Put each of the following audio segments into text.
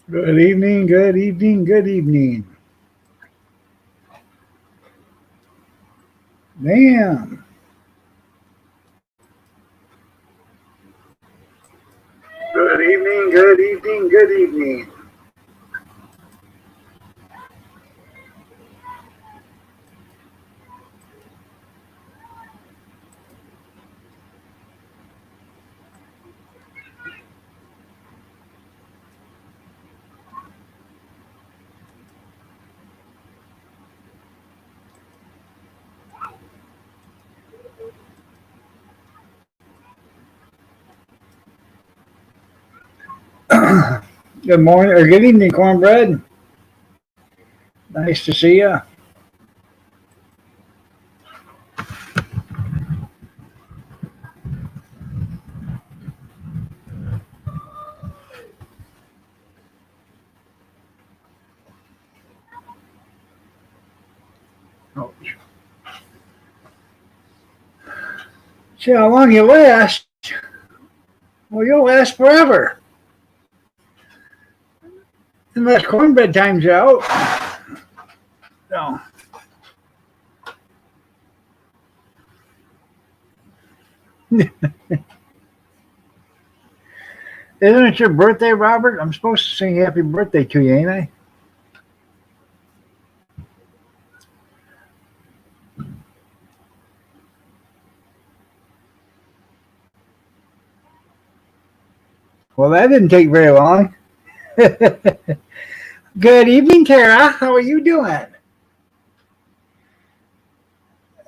Good evening, good evening, good evening. Damn. Good evening, good evening, good evening. Good morning or good evening, cornbread. Nice to see you. Oh, see how long you last? Well, you'll last forever. Unless cornbread times you out. No. Isn't it your birthday, Robert? I'm supposed to sing happy birthday to you, ain't I? Well, that didn't take very long. Good evening, Tara. How are you doing?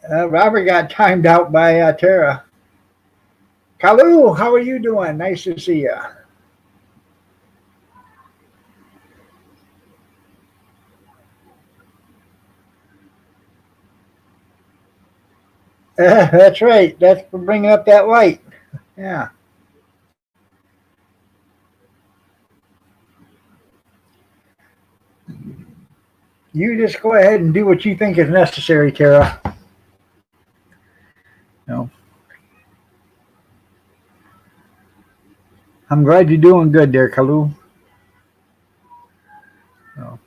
Robert got timed out by Tara. Kalu, how are you doing? Nice to see you. That's right. That's for bringing up that light. Yeah. You just go ahead and do what you think is necessary, Tara. No. I'm glad you're doing good there, Kalu. No.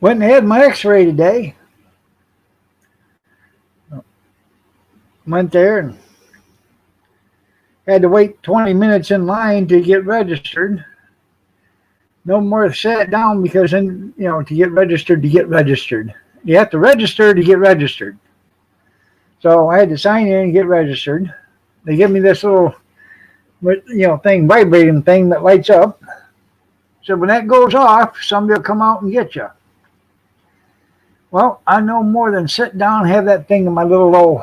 Went and had my x-ray today. Went there and had to wait 20 minutes in line to get registered. No more sat down because then, to get registered, You have to register to get registered. So I had to sign in and get registered. They give me this little, thing, vibrating thing that lights up. So when that goes off, somebody will come out and get you. Well, I no more than sit down and have that thing in my little old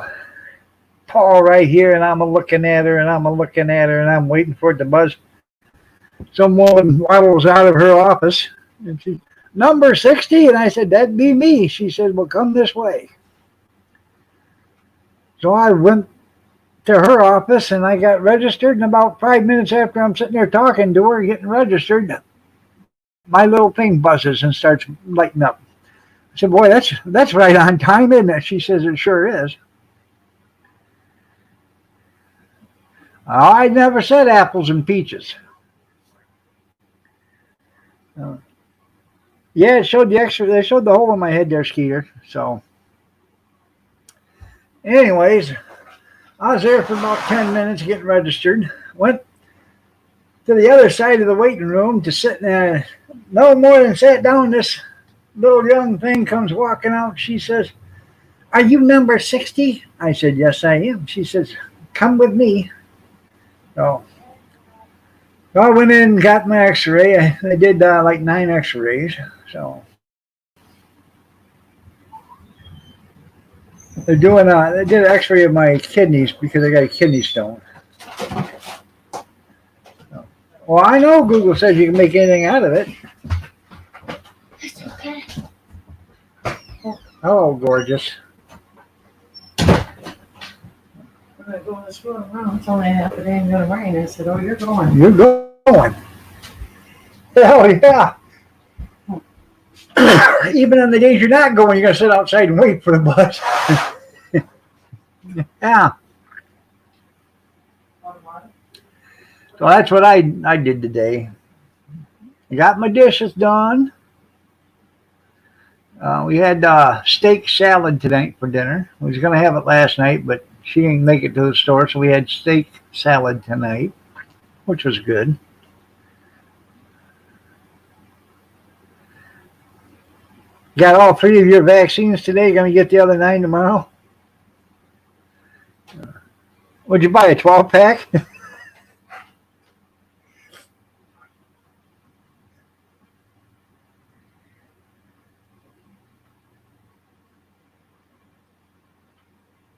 paw right here, and I'm looking at her, and I'm looking at her, and I'm waiting for it to buzz. Some woman waddles out of her office, and she, number 60, and I said, that'd be me. She said, well, come this way. So I went to her office, and I got registered, and about 5 minutes after I'm sitting there talking to her, getting registered, my little thing buzzes and starts lighting up. I said, boy, that's right on time, isn't it? She says, it sure is. I never said apples and peaches. Yeah, it showed the extra. They showed the hole in my head there, Skeeter. So, anyways, I was there for about 10 minutes getting registered. Went to the other side of the waiting room to sit there. No more than sat down. This little young thing comes walking out. She says, are you number 60? I said, yes, I am. She says, come with me. So I went in and got my x-ray. I did like 9 x-rays. So they did an x-ray of my kidneys because I got a kidney stone. So, well, I know Google says you can make anything out of it. It's okay. Hello, gorgeous. I'm going to go in this room. Well, it's only half a day and going to rain. I said, oh, you're going. You're going. Hell yeah. Even on the days you're not going, you're going to sit outside and wait for the bus. Yeah. So that's what I did today. Got my dishes done. We had steak salad tonight for dinner. We was gonna have it last night, but she didn't make it to the store, so we had steak salad tonight, which was good. Got all three of your vaccines today. Gonna get the other 9 tomorrow. Would you buy a 12 pack?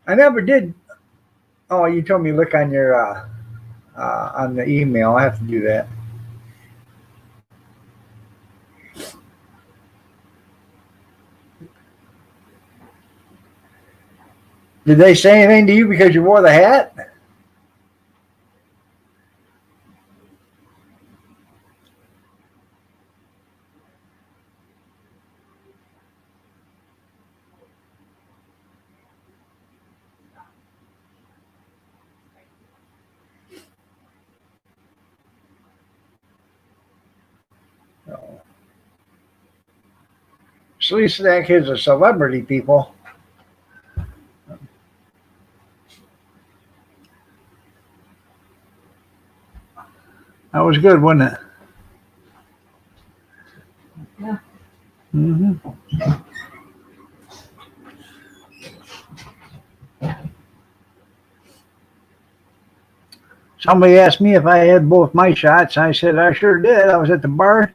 I never did. Oh, you told me to look on your on the email. I have to do that. Did they say anything to you because you wore the hat? No. Sleestack is a celebrity, people. That was good, wasn't it? Yeah. Mm-hmm. Somebody asked me if I had both my shots. I said I sure did. I was at the bar.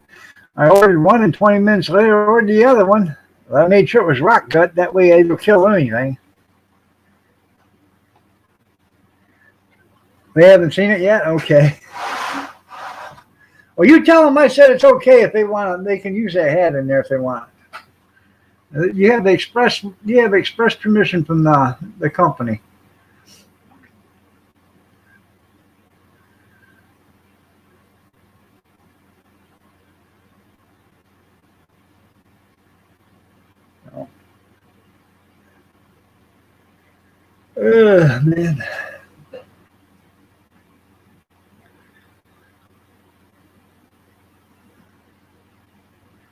I ordered one, and 20 minutes later, I ordered the other one. I made sure it was rock gut. That way, it'll kill anything. They haven't seen it yet. Okay. Well, you tell them I said it's okay if they want. They can use that hat in there if they want. You have express permission from the company. Man.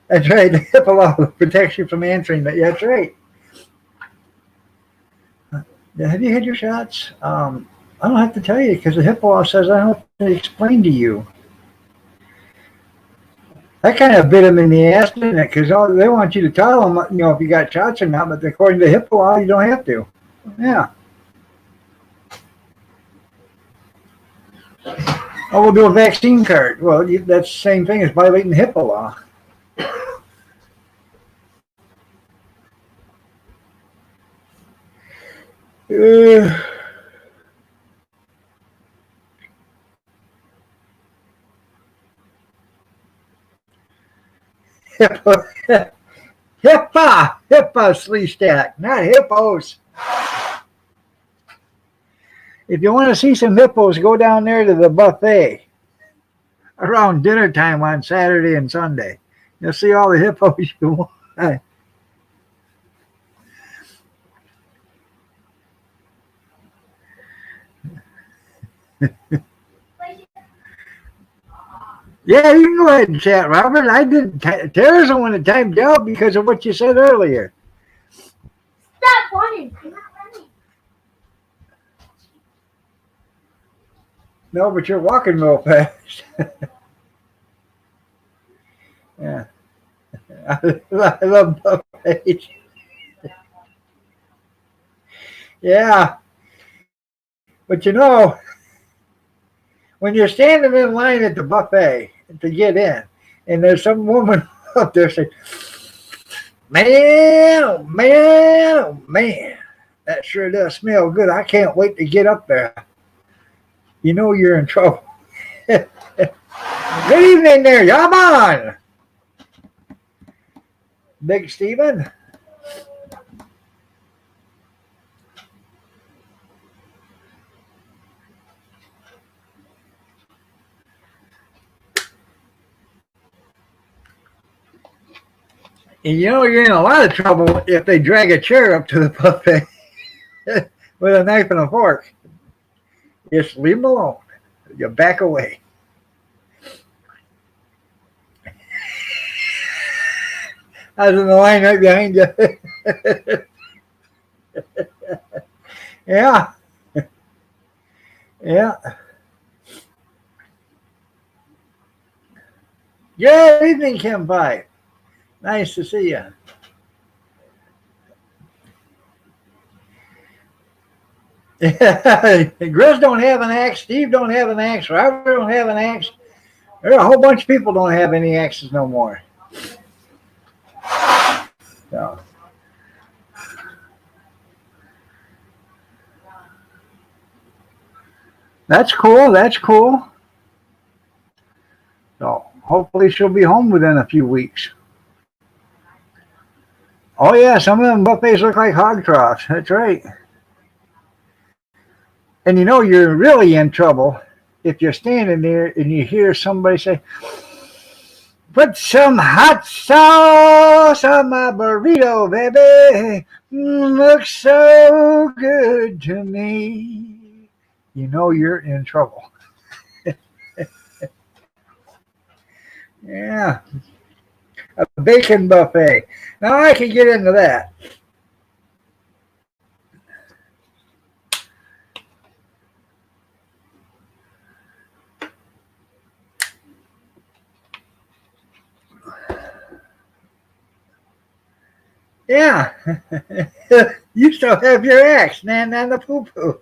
That's right. The HIPAA law protects you from answering that. Yeah, that's right. Have you had your shots? I don't have to tell you because the HIPAA law says I don't have to explain to you. That kind of bit them in the ass, didn't it? Because they want you to tell them, if you got shots or not. But according to HIPAA law, you don't have to. Yeah. Oh, we'll do a vaccine card. Well, that's the same thing as violating the HIPAA law. HIPAA, Sleestack, not hippos. If you want to see some hippos, go down there to the buffet around dinner time on Saturday and Sunday. You'll see all the hippos you want. Yeah, you can go ahead and chat, Robert. I didn't. Tara's the one that timed out because of what you said earlier. Stop running. You're not running. No, but you're walking real fast. Yeah. I love buffets. Yeah. But when you're standing in line at the buffet to get in, and there's some woman up there saying, man, oh man, oh man, that sure does smell good. I can't wait to get up there. You know you're in trouble. Good evening there, Yaman. Big Steven. And you're in a lot of trouble if they drag a chair up to the buffet with a knife and a fork. Just leave them alone. You back away. I was in the line right behind you. Yeah. Yeah. Good evening, Kim Pie. Nice to see you. Grizz don't have an axe. Steve don't have an axe. Robert don't have an axe. There are a whole bunch of people don't have any axes no more. So. That's cool. That's cool. So hopefully she'll be home within a few weeks. Oh yeah, some of them buffets look like hog troughs. That's right. And you know you're really in trouble if you're standing there and you hear somebody say, "Put some hot sauce on my burrito, baby. Looks so good to me." You know you're in trouble. Yeah. A bacon buffet. Now I can get into that. Yeah. You still have your axe, nan the poo poo.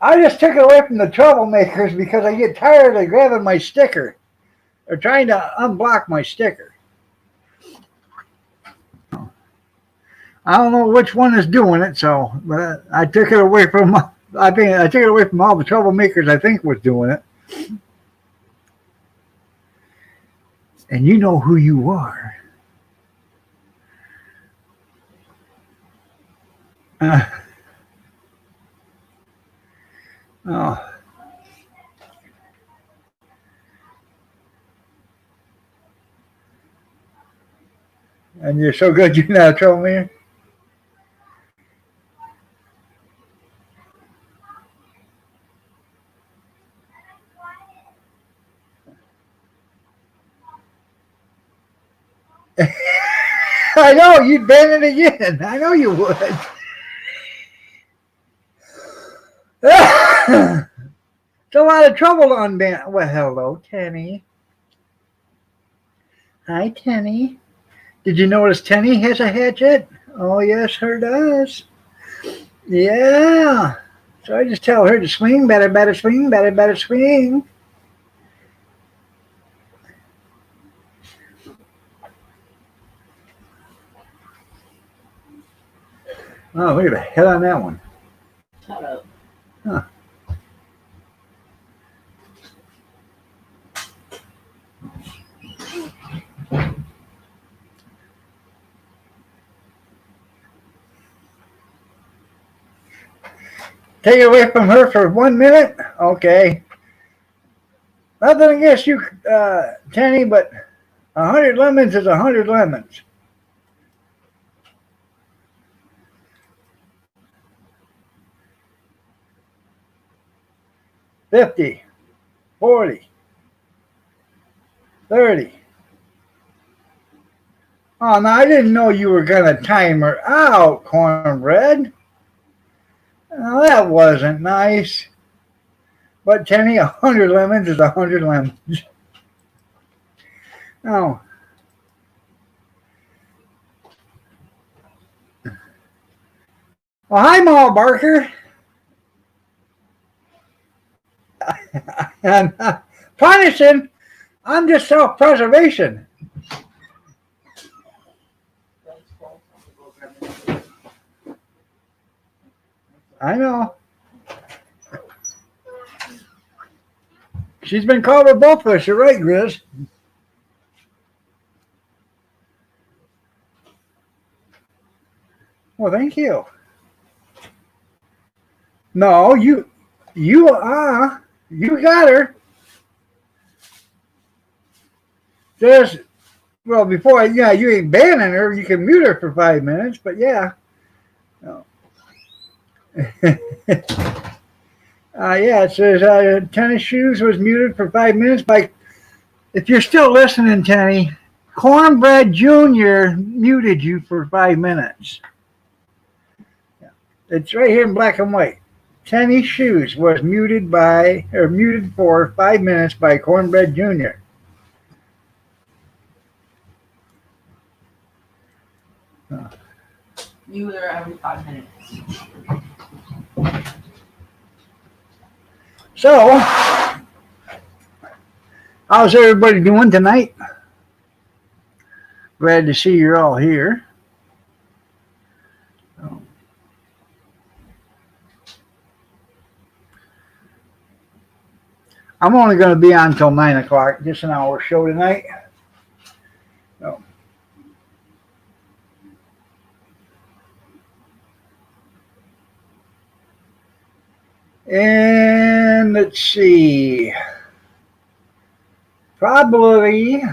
I just took it away from the troublemakers because I get tired of grabbing my sticker or trying to unblock my sticker. I don't know which one is doing it, so but I took it away from. I took it away from all the troublemakers I think was doing it. And you know who you are. Oh. And you're so good you're not a troublemaker? I know, you'd ban it again. I know you would. It's a lot of trouble to unban. Well, hello, Tenny. Hi, Tenny. Did you notice Tenny has a hatchet? Oh, yes, her does. Yeah. So I just tell her to swing, better swing, better swing. Oh, look at the head on that one. Shut up. Huh. Take it away from her for 1 minute? Okay. Nothing against you, Tenny, but 100 lemons is 100 lemons. $50, $40, $30. Oh, no, I didn't know you were going to time her out, cornbread. Oh, that wasn't nice. But Tenny, 100 lemons is 100 lemons. Oh. Well, hi, Ma Barker. I'm not punishing. I'm just self-preservation. I know. She's been called with both of us. You're right, Grizz. Well, thank you. No, you got her. Just, well, before, yeah, you ain't banning her. You can mute her for 5 minutes, but yeah. No. Yeah, it says Tennis Shoes was muted for 5 minutes by. If you're still listening, Tenny, Cornbread Jr. muted you for 5 minutes. It's right here in black and white. Tenny Shoes was muted for 5 minutes by Cornbread Jr. You were every 5 minutes. So, how's everybody doing tonight? Glad to see you're all here. I'm only going to be on until 9 o'clock, just an hour show tonight. So. And let's see. Probably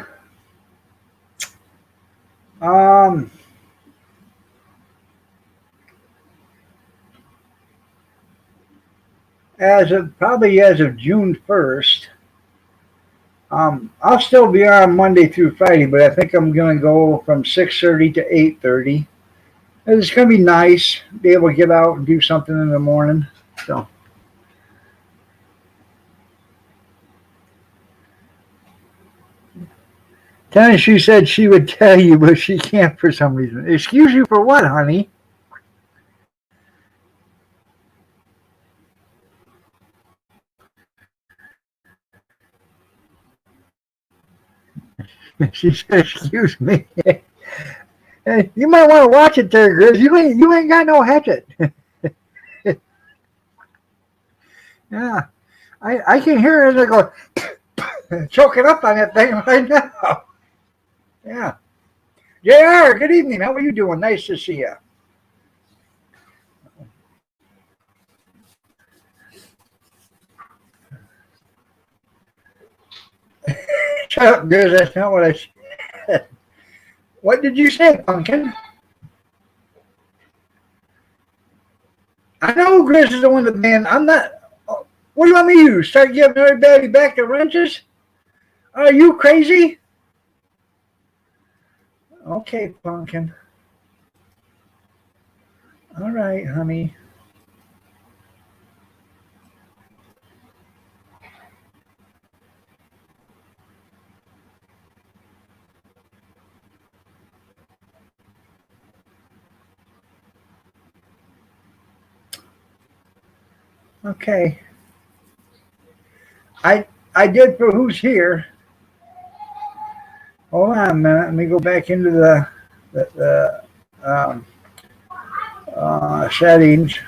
as of June 1st, I'll still be on Monday through Friday, but I think I'm going to go from 6:30 to 8:30. It's going to be nice, be able to get out and do something in the morning. So. Tennis, she said she would tell you, but she can't for some reason. Excuse you for what, honey? She said, excuse me. Hey, you might want to watch it there, Grizz. You ain't got no hatchet. Yeah. I can hear it go choking up on that thing right now. Yeah. JR, good evening. How are you doing? Nice to see you. Shut up, Grizz. That's not what I said. What did you say, Pumpkin? I know Grizz is the one that man. I'm not. What do you want me to do? Start giving everybody back the wrenches? Are you crazy? Okay, Pumpkin. All right, honey. Okay. I did for who's here. Hold on a minute. Let me go back into the settings.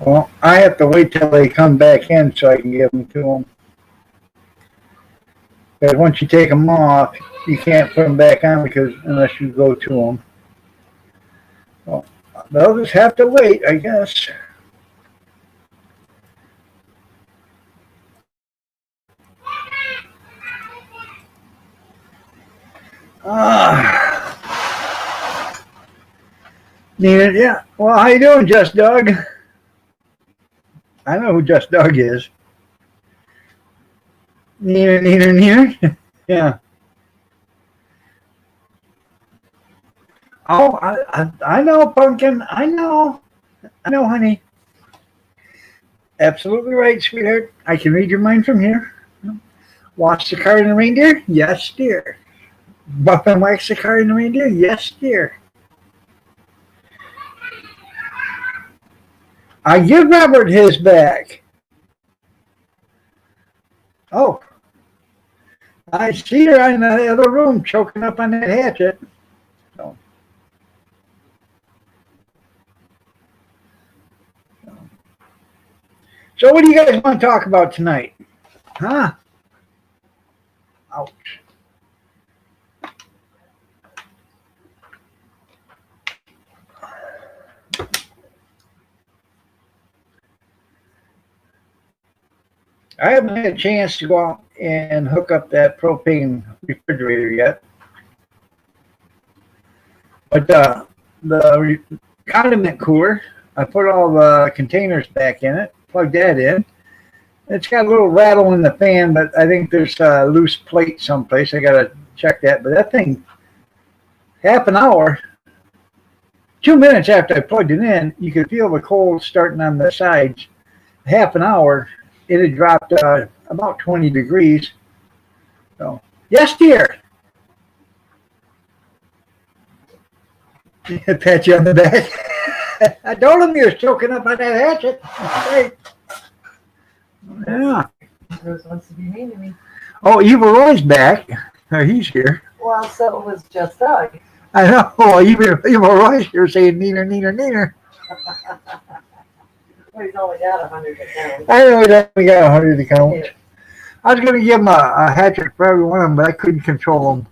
Well, I have to wait till they come back in so I can give them to them. Because once you take them off, you can't put them back on because unless you go to them. Well, they'll just have to wait, I guess. Nina, yeah. Well, how you doing, Just Doug? I know who Just Doug is. Nina. Yeah. Oh, I know, Pumpkin. I know, honey. Absolutely right, sweetheart. I can read your mind from here. Watch the car and the reindeer? Yes, dear. Buff and wax the car and the reindeer? Yes, dear. I give Robert his back. Oh. I see her in the other room choking up on that hatchet. So what do you guys want to talk about tonight? Huh? Ouch. I haven't had a chance to go out and hook up that propane refrigerator yet. But the condiment cooler, I put all the containers back in it, plugged that in. It's got a little rattle in the fan, but I think there's a loose plate someplace. I got to check that. But that thing, half an hour, 2 minutes after I plugged it in, you could feel the cold starting on the sides. Half an hour, it had dropped about 20 degrees. So, yes, dear. Pat you on the back. I told him you were choking up on that hatchet. Hey. Yeah. Rose wants to be mean to me. Oh, Evil Roy's back. He's here. Well, so it was just Doug. I know. Well, Evil Roy's here saying neener, neener, neener. Well, he's only got 100 to count. I know that we got 100 to count. Yeah. I was going to give him a hat trick for every one of them, but I couldn't control them.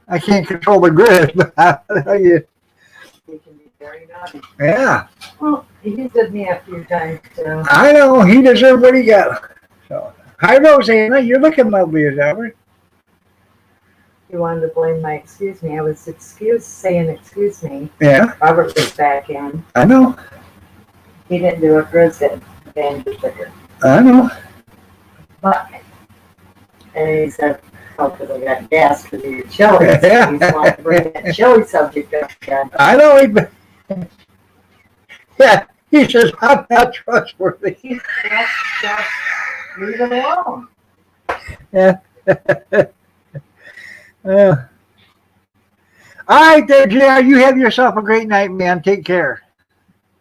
I can't control the grid, but I'll tell you. He can be very naughty. Yeah, Well, he did me a few times, so. I know. He deserved what he got. So, hi, Rosanna. You're looking lovely as ever. He wanted to blame my excuse me. I was saying excuse me. Yeah, Robert was back in. I know. He didn't do it. Rose did. Van was bigger. I know. But, and he said, oh, because I got gas because of your chili. Yeah. He's wanting to bring that chili subject up again. I know. Yeah, he says, I'm not trustworthy. Just leave it alone. Yeah. All right, there, JR. You have yourself a great night, man. Take care.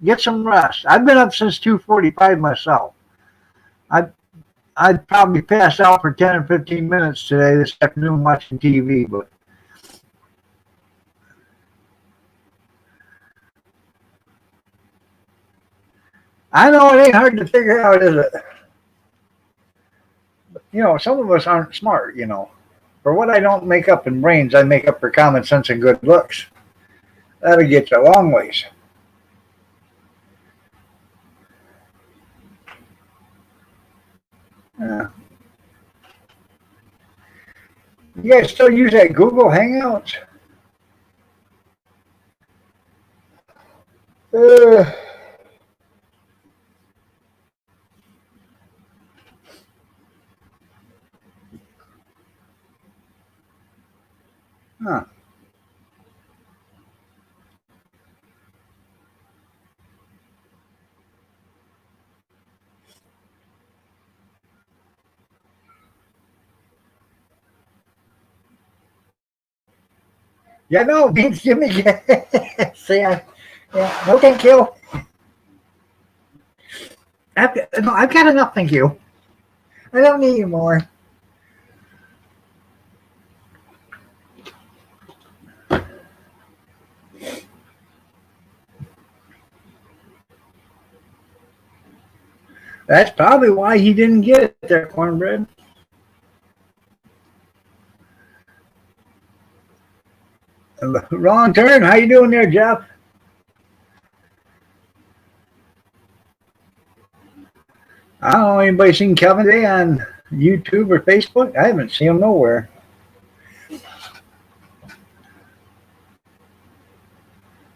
Get some rest. I've been up since 2:45 myself. I'd probably pass out for 10 or 15 minutes today, this afternoon, watching TV, but I know it ain't hard to figure out, is it? But, you know, some of us aren't smart, you know. For what I don't make up in brains, I make up for common sense and good looks. That'll get you a long ways. Yeah. You guys still use that Google Hangouts? Huh. Yeah, no, beans, give me gas. Yeah, no, thank you. I've got enough, thank you. I don't need any more. That's probably why he didn't get it there, Cornbread. Wrong turn. How you doing there, Jeff? I don't know. Anybody seen Kevin today on YouTube or Facebook? I haven't seen him nowhere.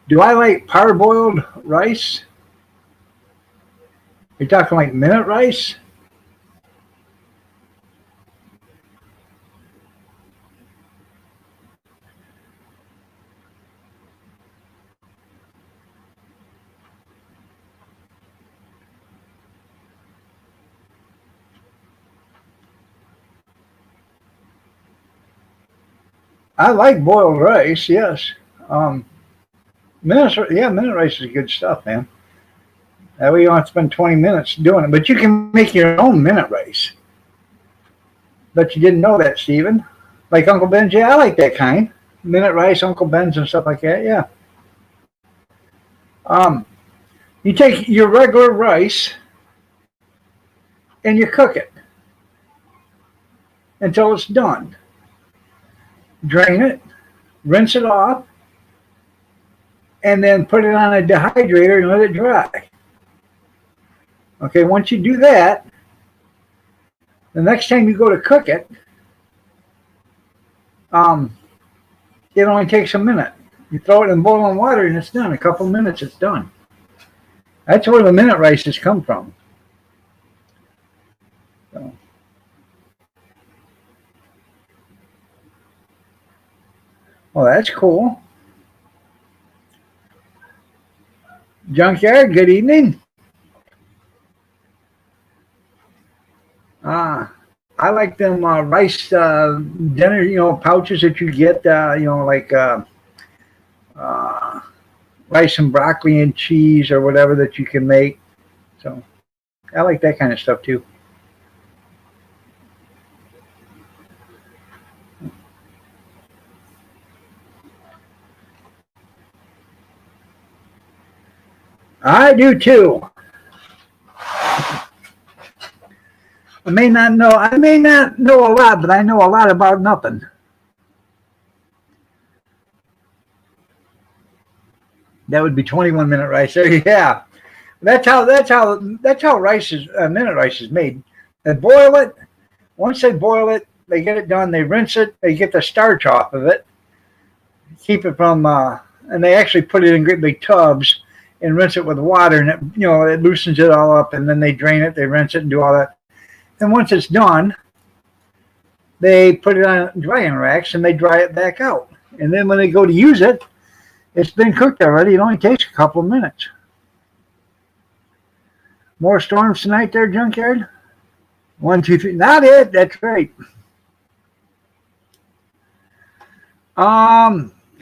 Do I like parboiled rice? You're talking like minute rice? I like boiled rice, yes. Minute rice is good stuff, man. That way you don't have to spend 20 minutes doing it. But you can make your own minute rice. Bet you didn't know that, Stephen. Like Uncle Ben's, yeah, I like that kind. Minute rice, Uncle Ben's and stuff like that, yeah. You take your regular rice and you cook it until it's done. drain it, rinse it off, and then put it on a dehydrator and let it dry. Okay, once you do that, the next time you go to cook it, it only takes a minute. You throw it in boiling water and it's done. A couple minutes, it's done. That's where the minute rices come from. So. Well, that's cool. Junkyard, good evening. I like them rice dinner, pouches that you get, like rice and broccoli and cheese or whatever that you can make. So I like that kind of stuff too. I do too. I may not know a lot, but I know a lot about nothing. That would be 21-minute rice. There, yeah. That's how rice is minute rice is made. They boil it. Once they boil it, they get it done. They rinse it. They get the starch off of it. Keep it from, and they actually put it in great big tubs and rinse it with water, and it loosens it all up. And then they drain it. They rinse it and do all that. And once it's done, they put it on drying racks and they dry it back out. And then when they go to use it, it's been cooked already. It only takes a couple of minutes. More storms tonight there, Junkyard? 1, 2, 3. Not it. That's right.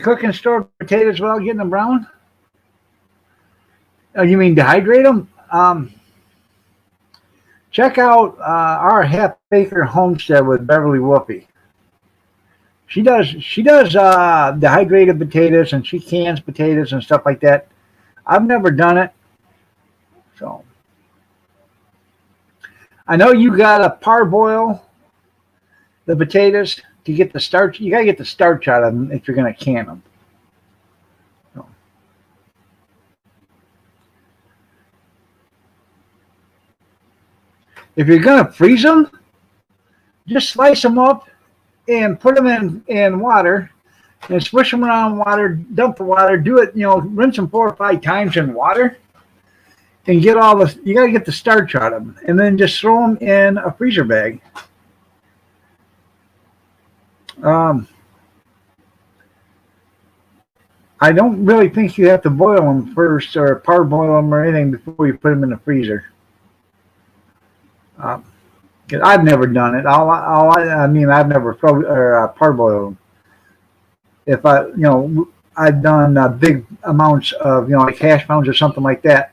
Cook and store potatoes without getting them brown? Oh, you mean dehydrate them? Check out our half-acre homestead with Beverly Wolfe. She does dehydrated potatoes, and she cans potatoes and stuff like that. I've never done it, so I know you got to parboil the potatoes to get the starch. You got to get the starch out of them if you're going to can them. So. If you're going to freeze them, just slice them up and put them in water and swish them around water, dump the water, do it, rinse them 4 or 5 times in water and get you got to get the starch out of them, and then just throw them in a freezer bag. I don't really think you have to boil them first or parboil them or anything before you put them in the freezer. Cause I've never done it. I've never parboiled them. If I've done big amounts of, like hash browns or something like that,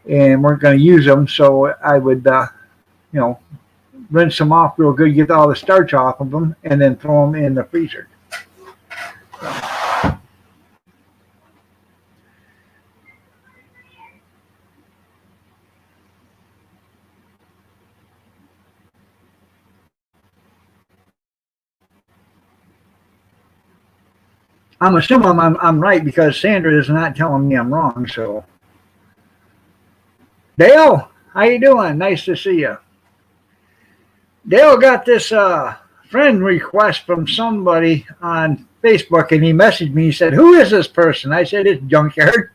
and weren't going to use them, so I would, rinse them off real good, get all the starch off of them, and then throw them in the freezer. I'm assuming I'm right because Sandra is not telling me I'm wrong. So, Dale, how you doing? Nice to see you. Dale got this friend request from somebody on Facebook, and he messaged me. He said, "Who is this person?" I said, "It's Junkyard."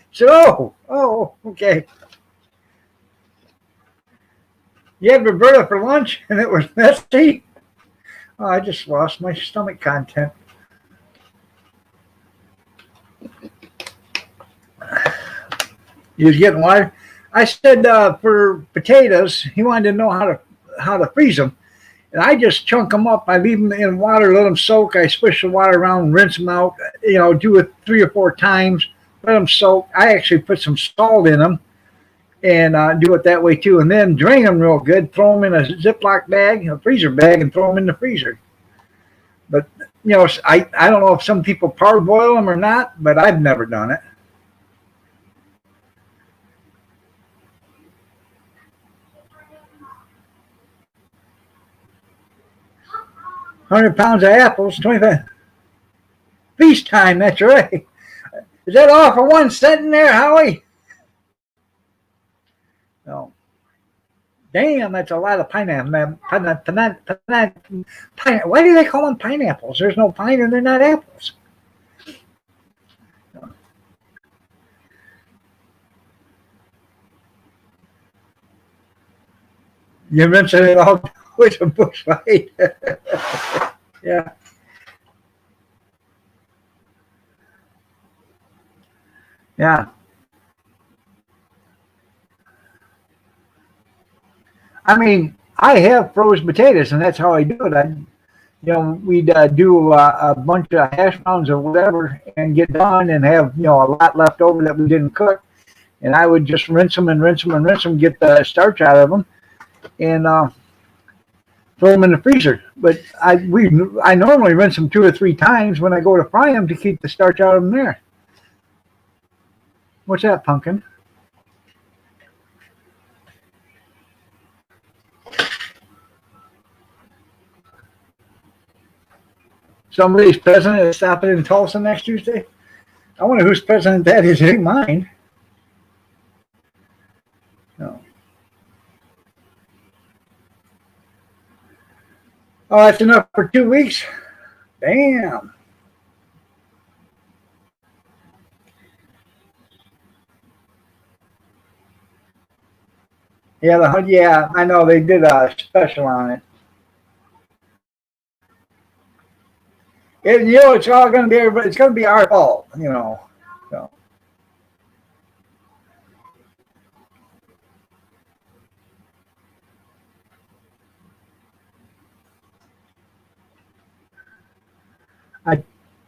He said, "Oh, okay." You had Roberta for lunch, and it was messy. Oh, I just lost my stomach content. He was getting water. I said for potatoes, he wanted to know how to freeze them, and I just chunk them up. I leave them in water, let them soak. I swish the water around, rinse them out. Do it 3 or 4 times. Let them soak. I actually put some salt in them, and do it that way too. And then drain them real good. Throw them in a Ziploc bag, a freezer bag, and throw them in the freezer. But I don't know if some people parboil them or not, but I've never done it. £100 of apples, 25. Feast time, that's right. Is that all for one sitting there, Howie? No. Damn, that's a lot of pineapple. Why do they call them pineapples? There's no pine and they're not apples. You mentioned it all with a bush fight. Yeah. Yeah. I mean, I have frozen potatoes, and that's how I do it. We'd do a bunch of hash browns or whatever, and get done, and have a lot left over that we didn't cook, and I would just rinse them and rinse them and rinse them, get the starch out of them, and throw them in the freezer. But I normally rinse them 2 or 3 times when I go to fry them to keep the starch out of them there. What's that, Pumpkin? Somebody's president is stopping in Tulsa next Tuesday. I wonder whose president that is. It ain't mine. No. Oh, that's enough for 2 weeks? Damn. Yeah, I know they did a special on it. It's all going to be everybody. It's going to be our fault, So.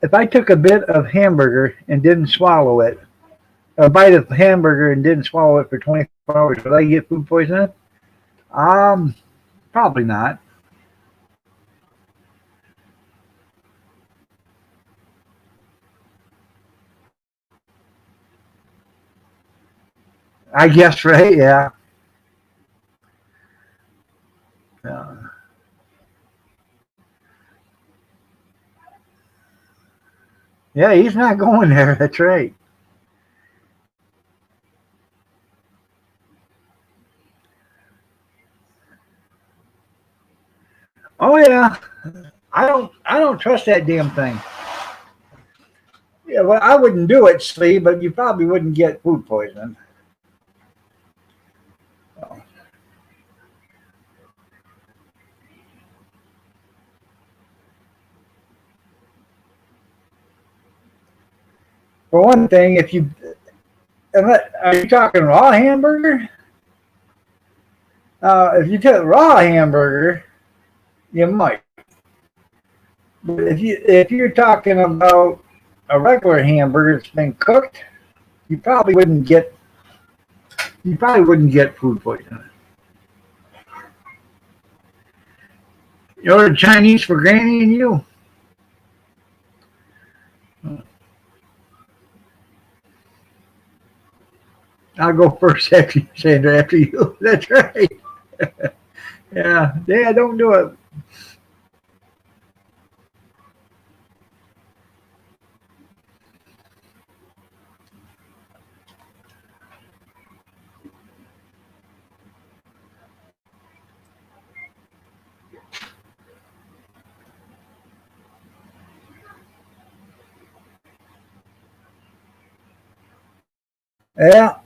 If I took a bit of hamburger and didn't swallow it, a bite of hamburger and didn't swallow it for 24 hours, would I get food poisoning? Probably not. I guess, right? Yeah. Yeah, he's not going there. That's right. Oh yeah. I don't trust that damn thing. Yeah, well, I wouldn't do it, Slee, but you probably wouldn't get food poisoning. For one thing, are you talking raw hamburger? If you took raw hamburger, you might. But if you're talking about a regular hamburger that's been cooked, you probably wouldn't get food poisoning. You ordered Chinese for Granny and you. I'll go first after you, Sandra. After you. That's right. Yeah, don't do it. Yeah.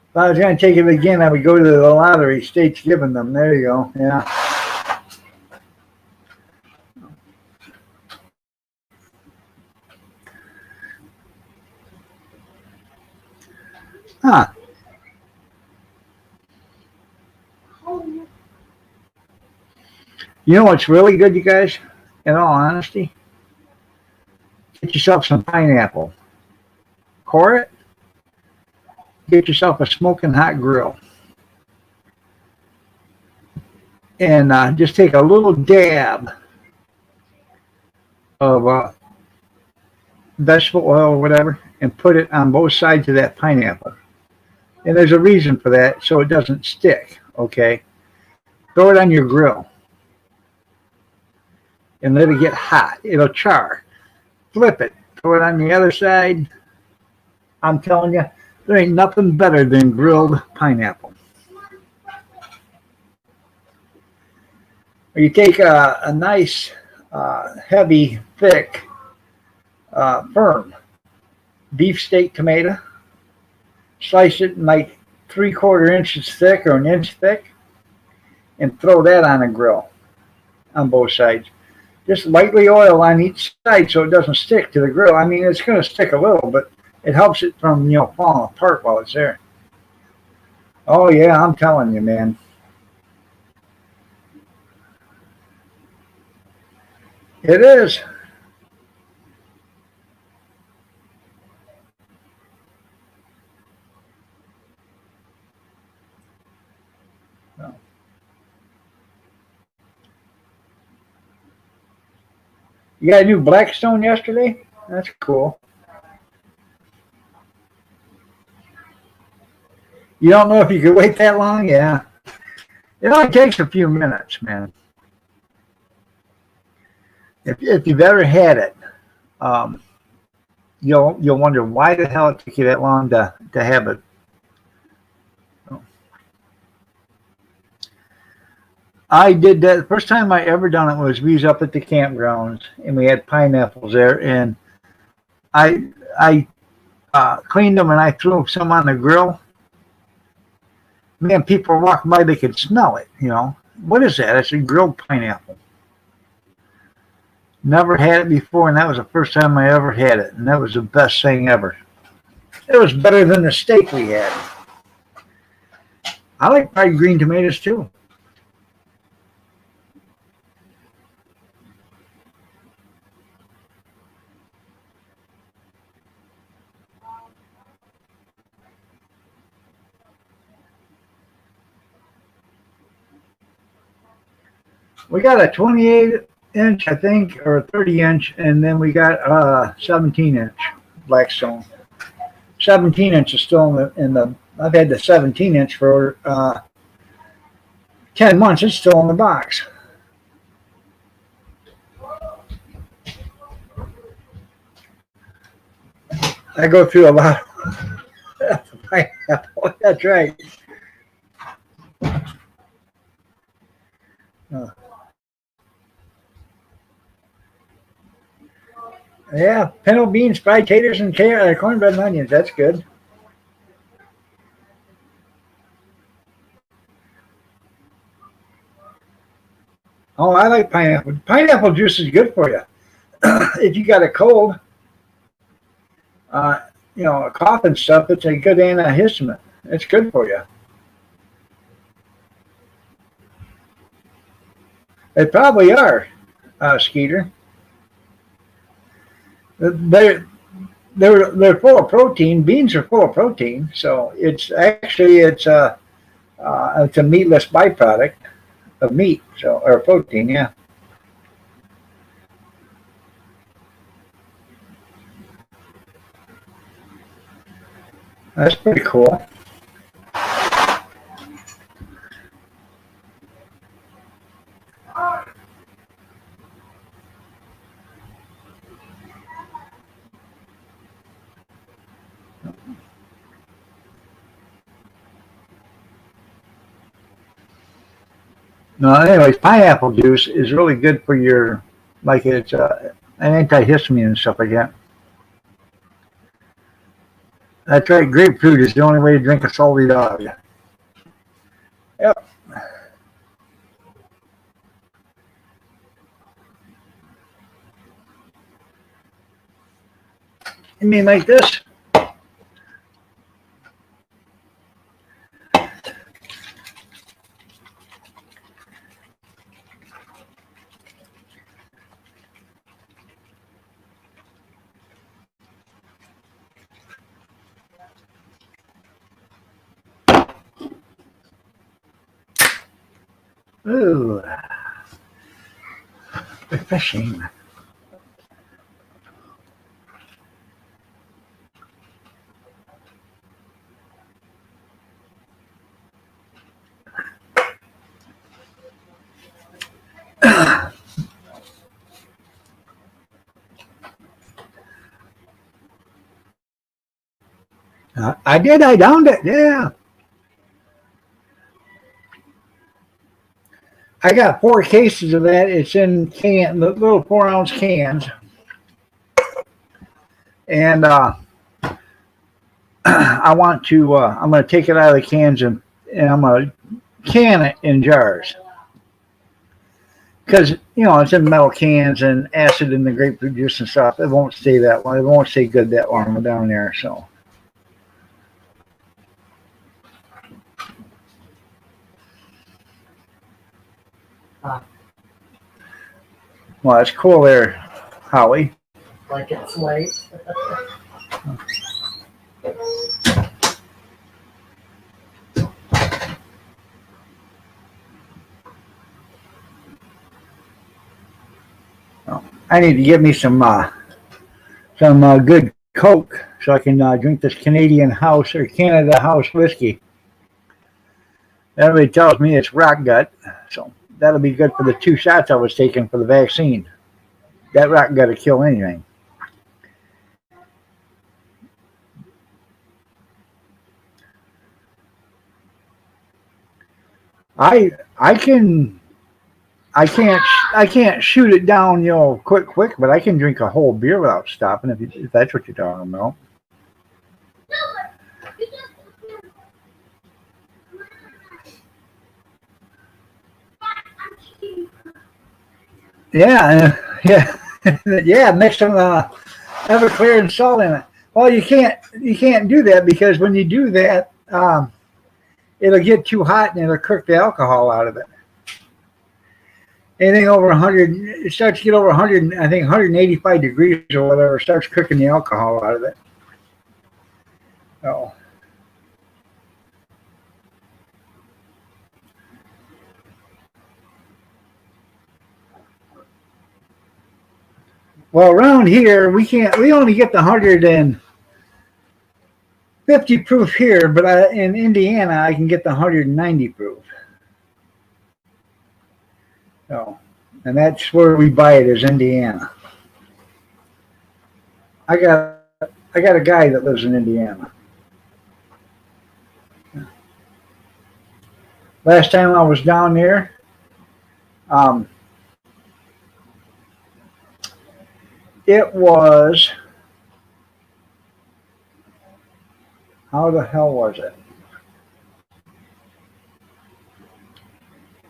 If I was going to take it again, I would go to the lottery. State's giving them. There you go. Yeah. Huh. You know what's really good, you guys? In all honesty, get yourself some pineapple. Core it. Get yourself a smoking hot grill. And just take a little dab of vegetable oil or whatever, and put it on both sides of that pineapple. And there's a reason for that, so it doesn't stick, okay? Throw it on your grill and let it get hot. It'll char. Flip it. Throw it on the other side. I'm telling you, there ain't nothing better than grilled pineapple. You take a nice, heavy, thick, firm beefsteak tomato, slice it in like 3/4 inches thick or an inch thick, and throw that on a grill on both sides. Just lightly oil on each side so it doesn't stick to the grill. I mean, it's going to stick a little, but it helps it from, falling apart while it's there. Oh, yeah, I'm telling you, man. It is. You got a new Blackstone yesterday? That's cool. You don't know if you could wait that long? Yeah. It only takes a few minutes, man. If you've ever had it, you'll wonder why the hell it took you that long to have it. I did that. The first time I ever done it was we was up at the campgrounds and we had pineapples there, and I cleaned them and I threw some on the grill. Man, people were walking by, they could smell it. What is that? It's a grilled pineapple. Never had it before, and that was the first time I ever had it, and that was the best thing ever. It was better than the steak we had. I like fried green tomatoes too. We got a 28-inch, I think, or a 30-inch, and then we got a 17-inch Blackstone. 17-inch is still in the. I've had the 17-inch for 10 months. It's still in the box. I go through a lot of pineapple. That's right. Yeah, pinto beans, fried taters, and cornbread and onions. That's good. Oh, I like pineapple. Pineapple juice is good for you. If you got a cold, a cough and stuff, it's a good antihistamine. It's good for you. They probably are, Skeeter. They're full of protein. Beans are full of protein, so it's a meatless byproduct of meat, or protein, yeah. That's pretty cool. No, anyways, pineapple juice is really good for your, like it's an antihistamine and stuff like that. That's right, grapefruit is the only way to drink a salty dog. Yep. You mean like this? Ooh, refreshing. I did. I downed it. Yeah. I got 4 cases of that. It's in the little 4-ounce cans. And I want to, I'm going to take it out of the cans and I'm going to can it in jars. Because, it's in metal cans and acid in the grapefruit juice and stuff. It won't stay that long. It won't stay good that long down there. So. Well, it's cool there, Howie. Like it's late. I need to get me some good Coke so I can drink this Canadian House or Canada House whiskey. Everybody tells me it's rock gut, so that'll be good for the 2 shots I was taking for the vaccine. That rock gut will kill anything. I can't shoot it down, quick, but I can drink a whole beer without stopping if that's what you're talking about. Yeah, yeah. Mix some Everclear and salt in it. Well, you can't do that because when you do that, it'll get too hot and it'll cook the alcohol out of it. Anything over 100, it starts to get over 100, I think 185 degrees or whatever, starts cooking the alcohol out of it. Oh. Well, around here, we only get the 150 proof here, but in Indiana, I can get the 190 proof. So, and that's where we buy it, is Indiana. I got a guy that lives in Indiana. Last time I was down there, it was, how the hell was it?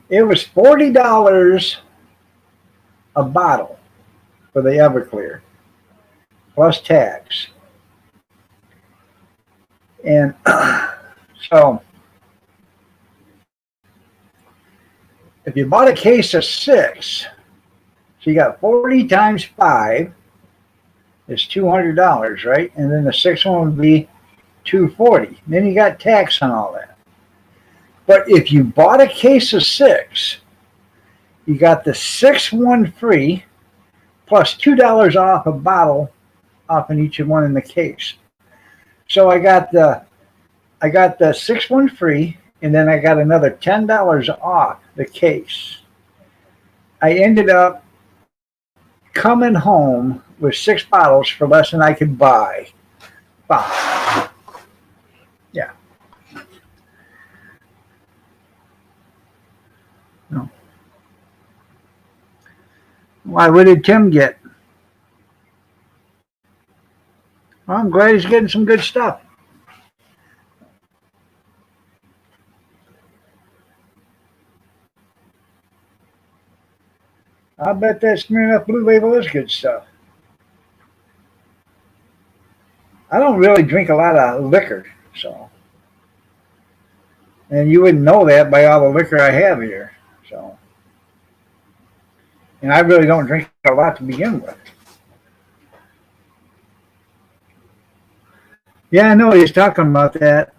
It was $40 a bottle for the Everclear, plus tax. And so, if you bought a case of 6, so you got 40 times 5 is $200, right? And then the 6th one would be $240. Then you got tax on all that. But if you bought a case of 6, you got the 6th one free, plus $2 off a bottle off in each one in the case. So I got the 6th one free, and then I got another $10 off the case. I ended up coming home with 6 bottles for less than I could buy. Wow. Yeah. No. Why, what did Tim get? Well, I'm glad he's getting some good stuff. I bet that Smirnoff Blue Label is good stuff. I don't really drink a lot of liquor, so. And you wouldn't know that by all the liquor I have here, so. And I really don't drink a lot to begin with. Yeah, I know he's talking about that.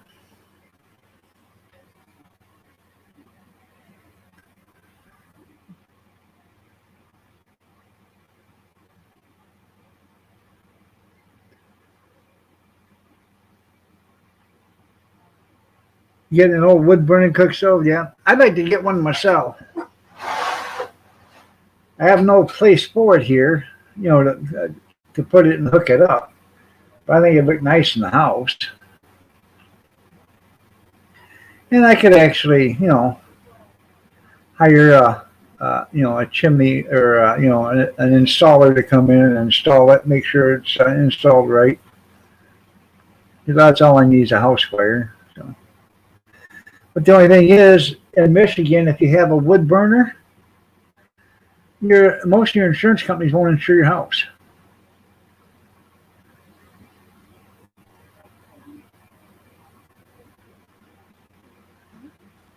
Get an old wood burning cook stove, yeah. I'd like to get one myself. I have no place for it here, to put it and hook it up. But I think it'd look nice in the house. And I could actually, hire a chimney or an installer to come in and install it, make sure it's installed right. Because that's all I need is a house fire. So. But the only thing is, in Michigan, if you have a wood burner, most of your insurance companies won't insure your house.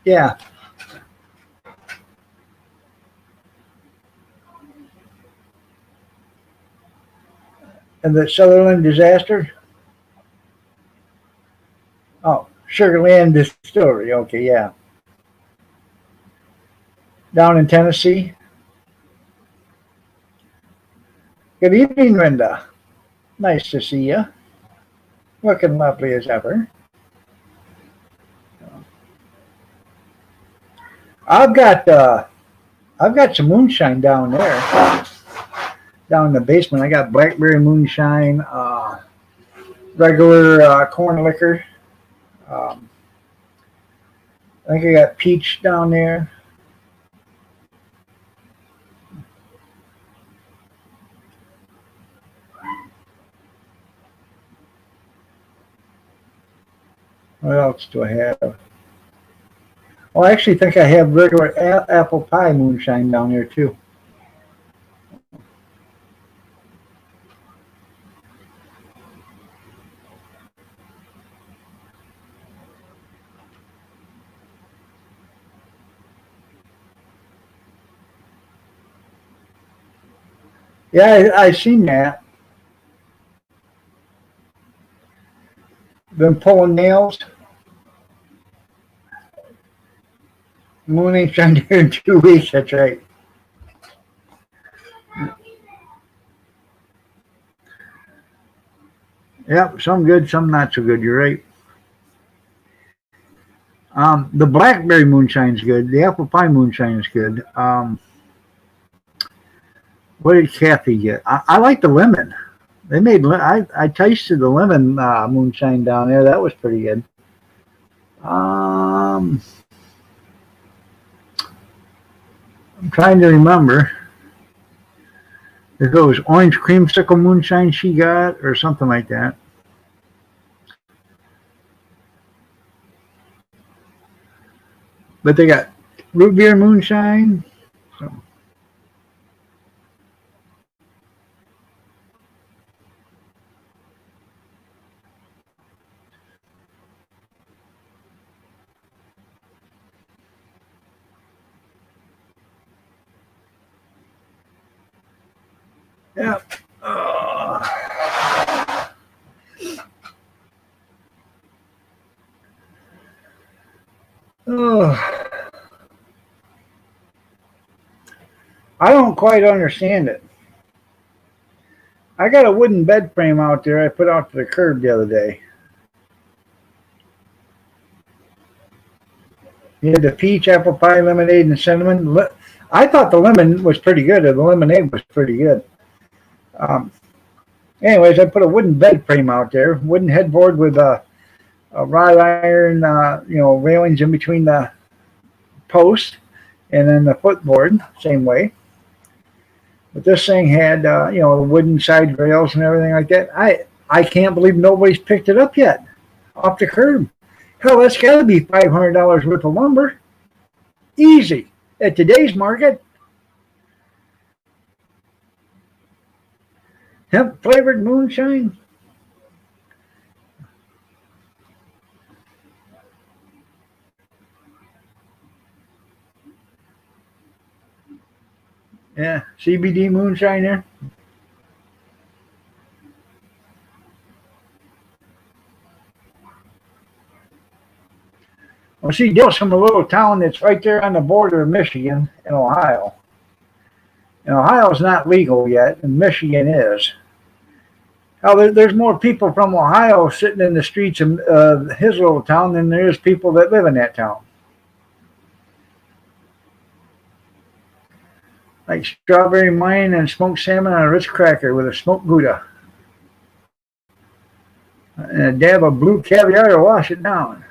Yeah. And the Sutherland disaster? Oh, Sugarland Distillery. Okay, yeah. Down in Tennessee. Good evening, Linda. Nice to see you. Looking lovely as ever. I've got some moonshine down there. Down in the basement, I got blackberry moonshine, regular corn liquor. I think I got peach down there. What else do I have? Well, I actually think I have regular apple pie moonshine down there too. Yeah, I seen that. Been pulling nails. Moon ain't shine here in 2 weeks. That's right. Yep, some good, some not so good. You're right. The blackberry moonshine's good. The apple pie moonshine is good. What did Kathy get? I like the lemon. They made. I tasted the lemon moonshine down there. That was pretty good. I'm trying to remember if it was orange creamsicle moonshine she got or something like that. But they got root beer moonshine. So. Yeah. I don't quite understand it. I got a wooden bed frame out there I put out to the curb the other day. You had the peach, apple pie, lemonade, and cinnamon. I thought the lemon was pretty good, or the lemonade was pretty good. Anyways, I put a wooden bed frame out there, wooden headboard with a wrought iron, railings in between the post, and then the footboard, same way. But this thing had, wooden side rails and everything like that. I can't believe nobody's picked it up yet off the curb. Hell, that's got to be $500 worth of lumber. Easy. At today's market. Hemp flavored moonshine. Yeah, CBD moonshine there. Well, see, Dill's from a little town that's right there on the border of Michigan and Ohio. And Ohio's not legal yet, and Michigan is. Now, there's more people from Ohio sitting in the streets of his little town than there is people that live in that town. Like strawberry mine and smoked salmon on a Ritz cracker with a smoked Gouda. And a dab of blue caviar to wash it down.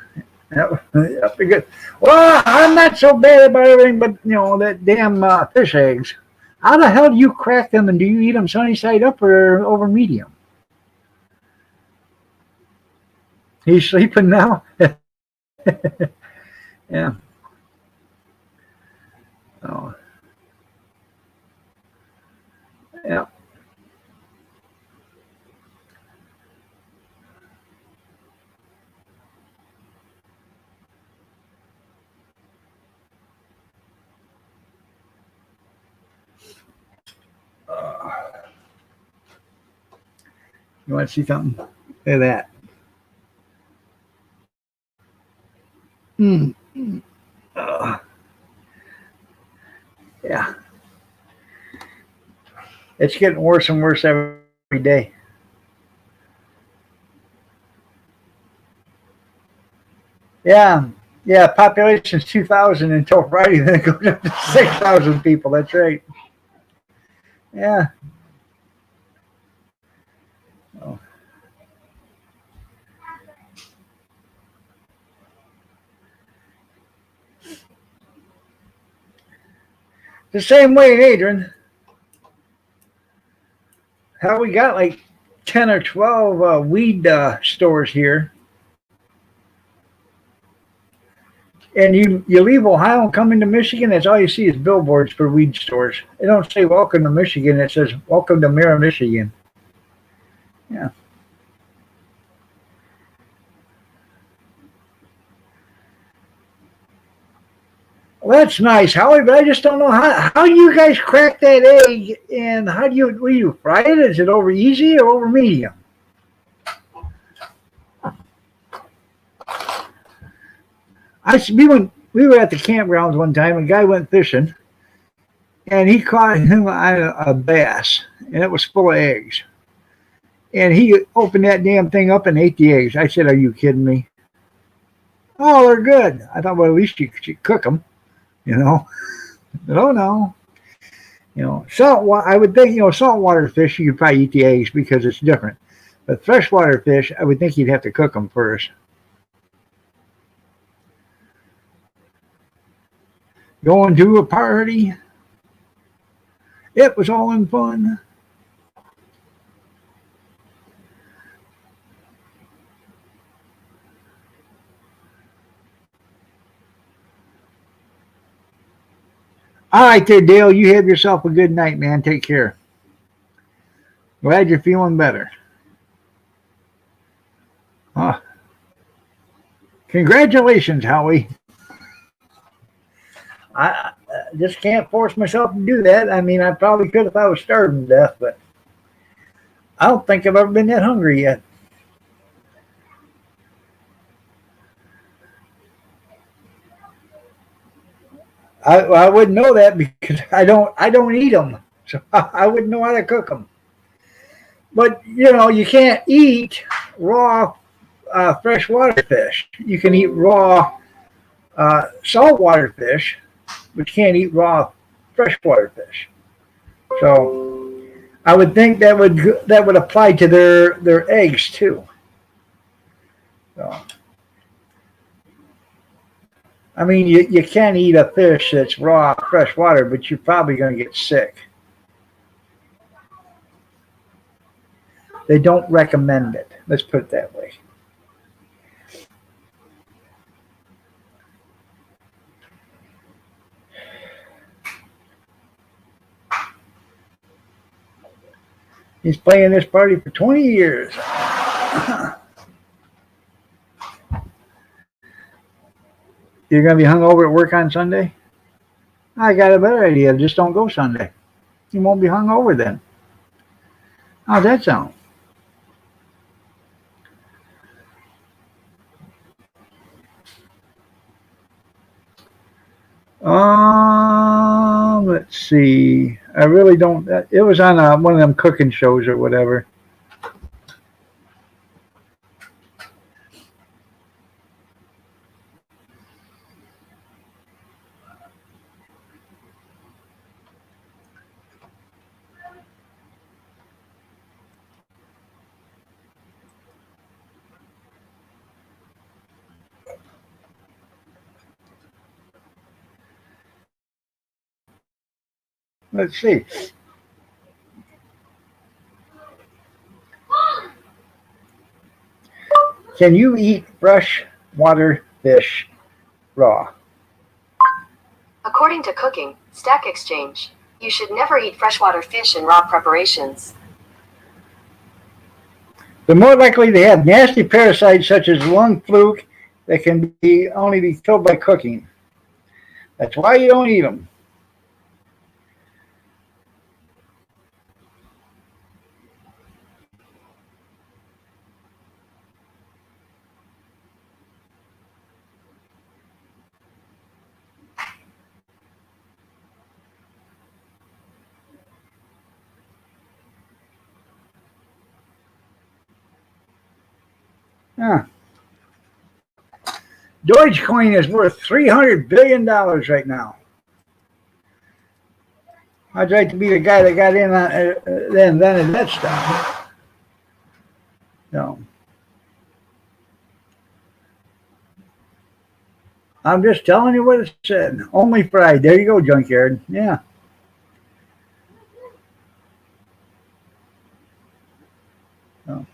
Yep, yep, good. Well, I'm not so bad about everything, but that damn fish eggs. How the hell do you crack them, and do you eat them sunny side up or over medium? He's sleeping now. Yeah. Oh, yeah. You want to see something? Look at that. Mm. Uh, yeah. It's getting worse and worse every day. Yeah. Yeah. Population's 2,000 until Friday, then it goes up to 6,000 people. That's right. Yeah. Oh. The same way in Adrian. How we got like 10 or 12 weed stores here. And you leave Ohio and come into Michigan, that's all you see is billboards for weed stores. They don't say welcome to Michigan, it says welcome to Mira, Michigan. Yeah. Well, that's nice, Howie, but I just don't know how do you guys crack that egg, and how do you fry it? Is it over easy or over medium? We were at the campgrounds one time, and a guy went fishing, and he caught him a bass, and it was full of eggs. And he opened that damn thing up and ate the eggs. I said, "Are you kidding me?" Oh, they're good. I thought, well, at least you could cook them, you know. But oh no, salt. I would think, saltwater fish you could probably eat the eggs because it's different. But freshwater fish, I would think you'd have to cook them first. Going to a party, it was all in fun. All right, there, Dale. You have yourself a good night, man. Take care. Glad you're feeling better. Oh, congratulations, Howie. I just can't force myself to do that. I mean, I probably could if I was starving to death, but I don't think I've ever been that hungry yet. I wouldn't know that because I don't eat them, so I wouldn't know how to cook them. But you can't eat raw freshwater fish. You can eat raw saltwater fish, but you can't eat raw freshwater fish. So I would think that would apply to their eggs too. So I mean, you can eat a fish that's raw freshwater, but you're probably going to get sick. They don't recommend it. Let's put it that way. He's playing this party for 20 years. You're going to be hung over at work on Sunday? I got a better idea. Just don't go Sunday. You won't be hung over then. How's that sound? Let's see. I really don't. It was on one of them cooking shows or whatever. Let's see. Can you eat freshwater fish raw? According to Cooking Stack Exchange, you should never eat freshwater fish in raw preparations. They're more likely to have nasty parasites such as lung fluke that can only be killed by cooking. That's why you don't eat them. Huh. Dogecoin is worth $300 billion right now. I'd like to be the guy that got in on that invented that stuff. No. I'm just telling you what it said. Only fried. There you go, junkyard. Yeah. Oh.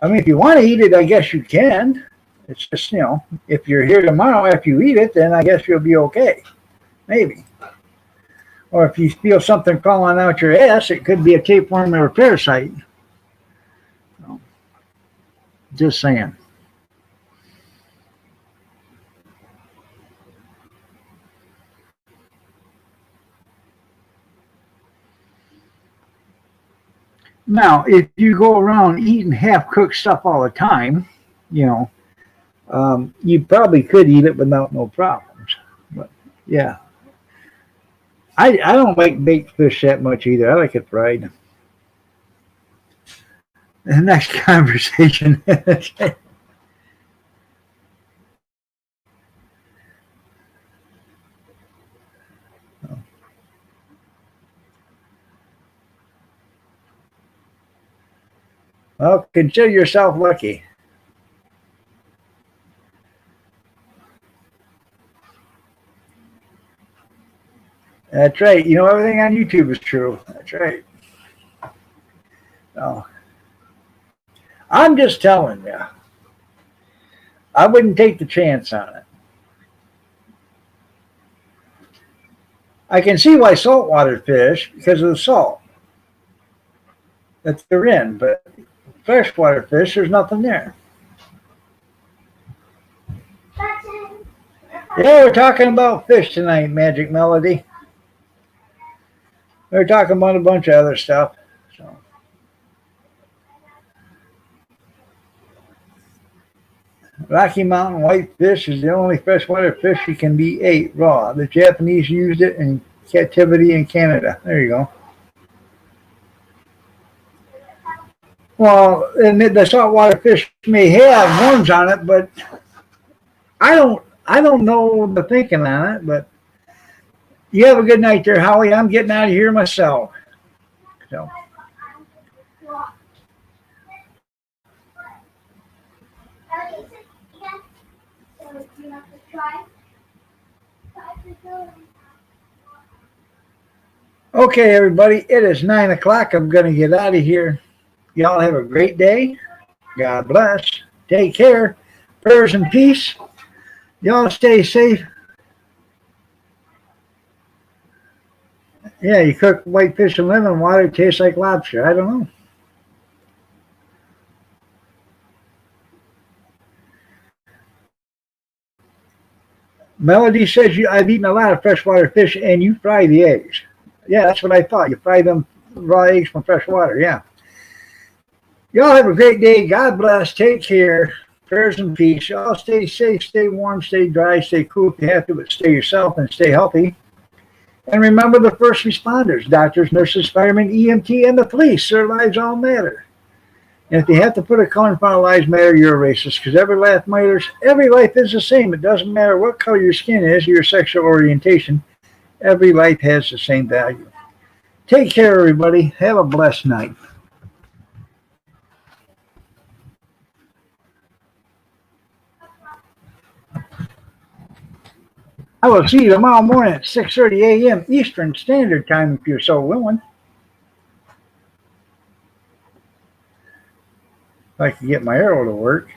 I mean, if you want to eat it, I guess you can. It's just, if you're here tomorrow after you eat it, then I guess you'll be okay. Maybe. Or if you feel something crawling out your ass, it could be a tapeworm or a parasite. So, just saying. Now, if you go around eating half-cooked stuff all the time, you probably could eat it without no problems. But yeah, I don't like baked fish that much either. I like it fried. The next conversation. Well, consider yourself lucky. That's right. Everything on YouTube is true. That's right. So, I'm just telling you. I wouldn't take the chance on it. I can see why saltwater fish, because of the salt that they're in, but freshwater fish, there's nothing there. Yeah, we're talking about fish tonight, Magic Melody. We're talking about a bunch of other stuff. So. Rocky Mountain whitefish is the only freshwater fish that can be ate raw. The Japanese used it in captivity in Canada. There you go. Well, and the saltwater fish may have worms on it, but I don't know the thinking on it. But you have a good night there, Howie. I'm getting out of here myself. So. Okay, everybody, it is 9 o'clock. I'm going to get out of here. Y'all have a great day. God bless. Take care. Prayers and peace. Y'all stay safe. Yeah, you cook whitefish in lemon water, it tastes like lobster. I don't know. Melody says I've eaten a lot of freshwater fish and you fry the eggs. Yeah, that's what I thought. You fry them raw eggs from fresh water. Yeah. Y'all have a great day. God bless. Take care. Prayers and peace. Y'all stay safe, stay warm, stay dry, stay cool if you have to, but stay yourself and stay healthy. And remember the first responders, doctors, nurses, firemen, EMT, and the police. Their lives all matter. And if you have to put a color in front of lives matter, you're a racist, because every life matters. Every life is the same. It doesn't matter what color your skin is, your sexual orientation. Every life has the same value. Take care, everybody. Have a blessed night. I will see you tomorrow morning at 6:30 a.m. Eastern Standard Time if you're so willing. If I can get my arrow to work.